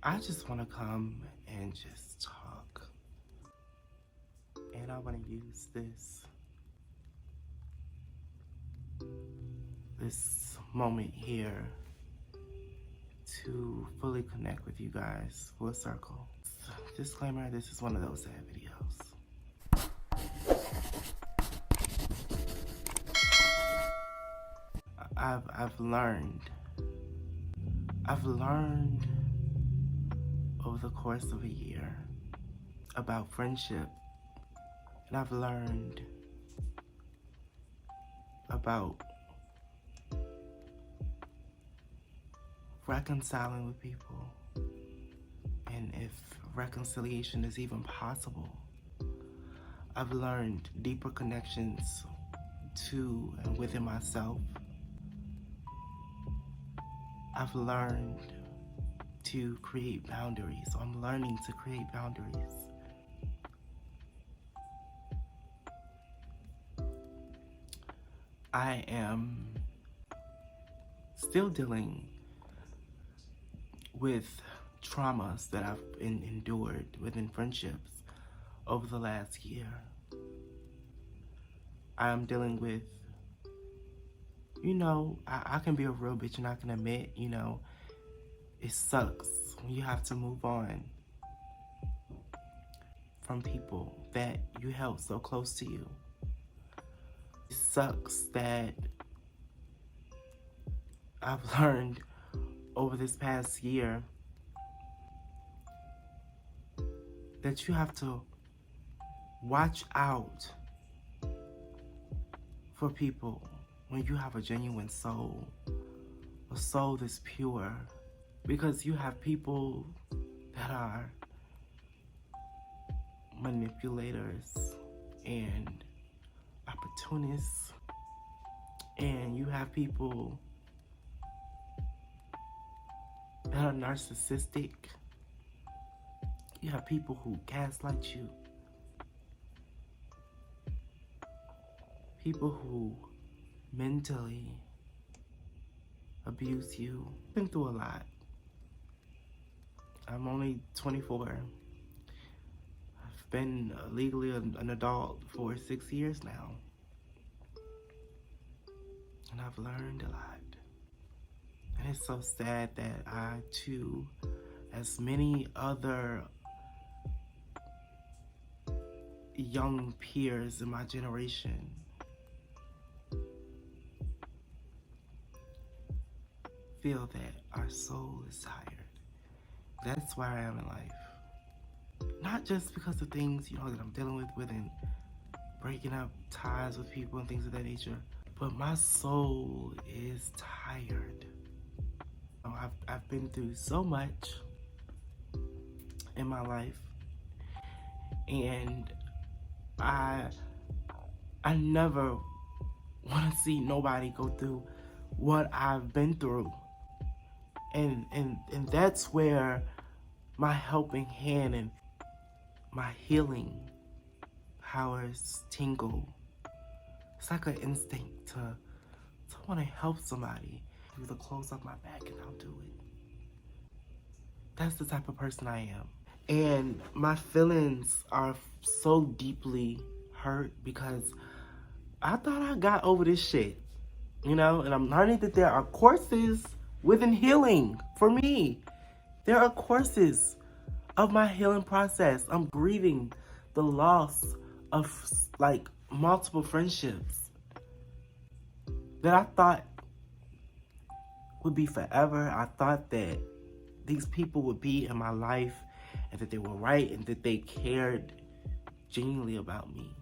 I just want to come and just talk. And I want to use this moment here to fully connect with you guys, full circle. Disclaimer, this is one of those sad videos. I've learned over the course of a year about friendship, and I've learned about reconciling with people, and if reconciliation is even possible. I've learned deeper connections to and within myself. I've learned to create boundaries. So I'm learning to create boundaries. I am still dealing with traumas that I've endured within friendships over the last year. I am dealing with, I can be a real bitch and I can admit, it sucks when you have to move on from people that you held so close to you. It sucks that I've learned over this past year that you have to watch out for people when you have a genuine soul, a soul that's pure, because you have people that are manipulators and opportunists, and you have people that are narcissistic. You have people who gaslight you, people who mentally abuse you. I've been through a lot. I'm only 24. I've been legally an adult for 6 years now. And I've learned a lot. And it's so sad that I too, as many other young peers in my generation, feel that our soul is tired. That's where I am in life. Not just because of things, that I'm dealing with within breaking up ties with people and things of that nature, but my soul is tired. I've been through so much in my life, and I never want to see nobody go through what I've been through. And that's where my helping hand and my healing powers tingle. It's like an instinct to want to help somebody with the clothes off my back, and I'll do it. That's the type of person I am. And my feelings are so deeply hurt because I thought I got over this shit, and I'm learning that there are courses within healing for me. There are courses of my healing process. I'm grieving the loss of multiple friendships that I thought would be forever. I thought that these people would be in my life and that they were right and that they cared genuinely about me.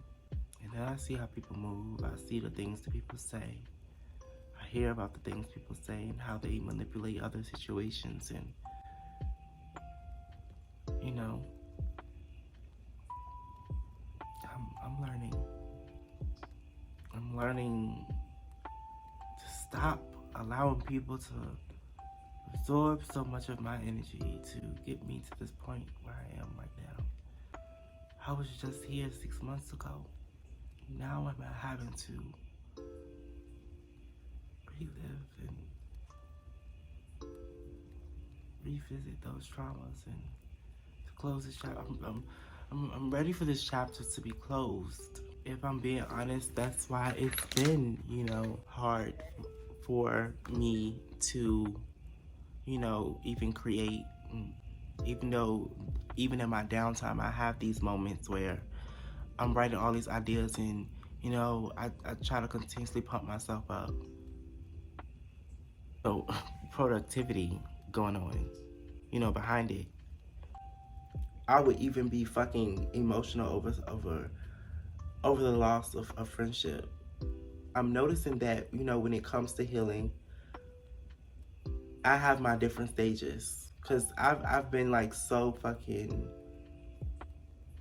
And then I see how people move. I see the things that people say. I hear about the things people say and how they manipulate other situations, and I'm learning to stop allowing people to absorb so much of my energy to get me to this point where I am right now. I was just here 6 months ago. Now I'm having to relive and revisit those traumas and to close this chapter. I'm ready for this chapter to be closed. If I'm being honest, that's why it's been, hard for me to, even create. Even though, even in my downtime, I have these moments where I'm writing all these ideas and, I try to continuously pump myself up. So, productivity going on, behind it. I would even be fucking emotional over the loss of friendship. I'm noticing that, when it comes to healing, I have my different stages. Cause I've been like so fucking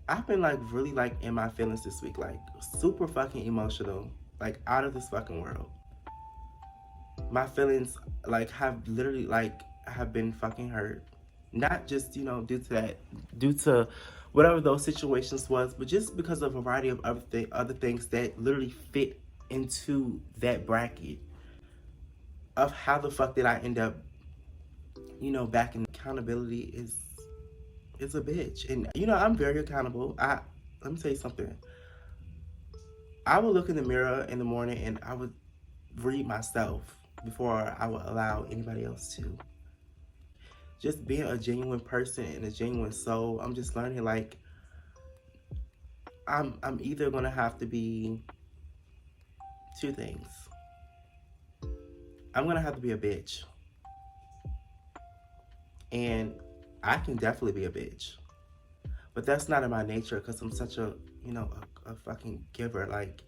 I've been like really like in my feelings this week, like super fucking emotional, like out of this fucking world. My feelings like have literally like have been fucking hurt. Not just, due to whatever those situations was, but just because of a variety of other things that literally fit into that bracket of how the fuck did I end up, back in accountability is a bitch. And I'm very accountable. Let me tell you something. I would look in the mirror in the morning and I would read myself before I would allow anybody else to. Just being a genuine person and a genuine soul, I'm just learning like I'm either gonna have to be two things. I'm gonna have to be a bitch. And I can definitely be a bitch. But that's not in my nature because I'm such a fucking giver. Like,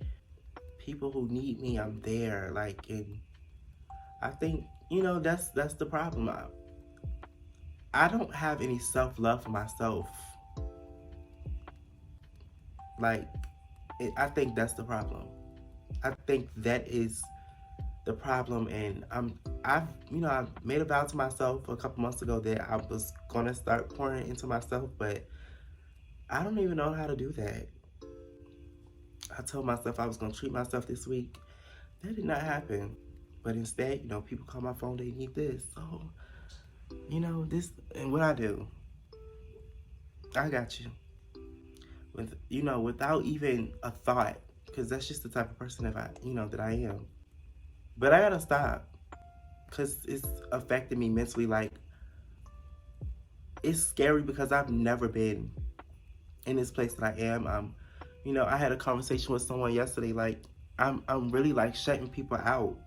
people who need me, I'm there. Like, and I think, that's the problem. I don't have any self-love for myself. Like, I think that's the problem. I think that is the problem, and I've made a vow to myself a couple months ago that I was gonna start pouring into myself, but I don't even know how to do that. I told myself I was gonna treat myself this week. That did not happen. But instead, people call my phone, they need this. So, this, and what I do, I got you. Without even a thought, because that's just the type of person that I am. But I gotta stop, because it's affecting me mentally. Like, it's scary because I've never been in this place that I am. I had a conversation with someone yesterday. Like, I'm really like shutting people out.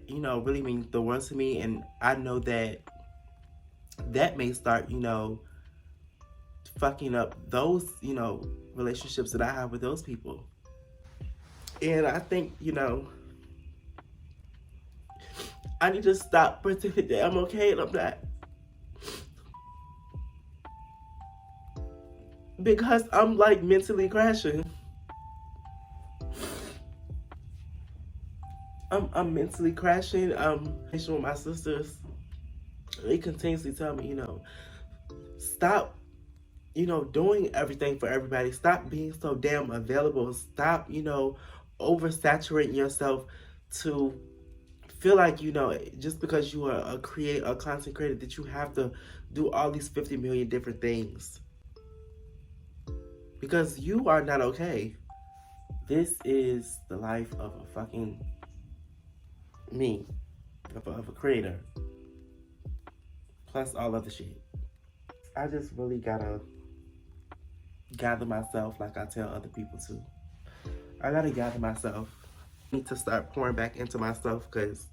Really mean the world to me, and I know that may start, fucking up those, relationships that I have with those people. And I think, I need to stop pretending that I'm okay and I'm not. Because I'm like mentally crashing. I'm mentally crashing. With my sisters, they continuously tell me, stop, doing everything for everybody. Stop being so damn available. Stop, oversaturating yourself to feel like, just because you are a content creator, that you have to do all these 50 million different things. Because you are not okay. This is the life of a fucking me, of a creator, plus all other shit. I just really gotta gather myself like I tell other people to. I gotta gather myself. I need to start pouring back into myself because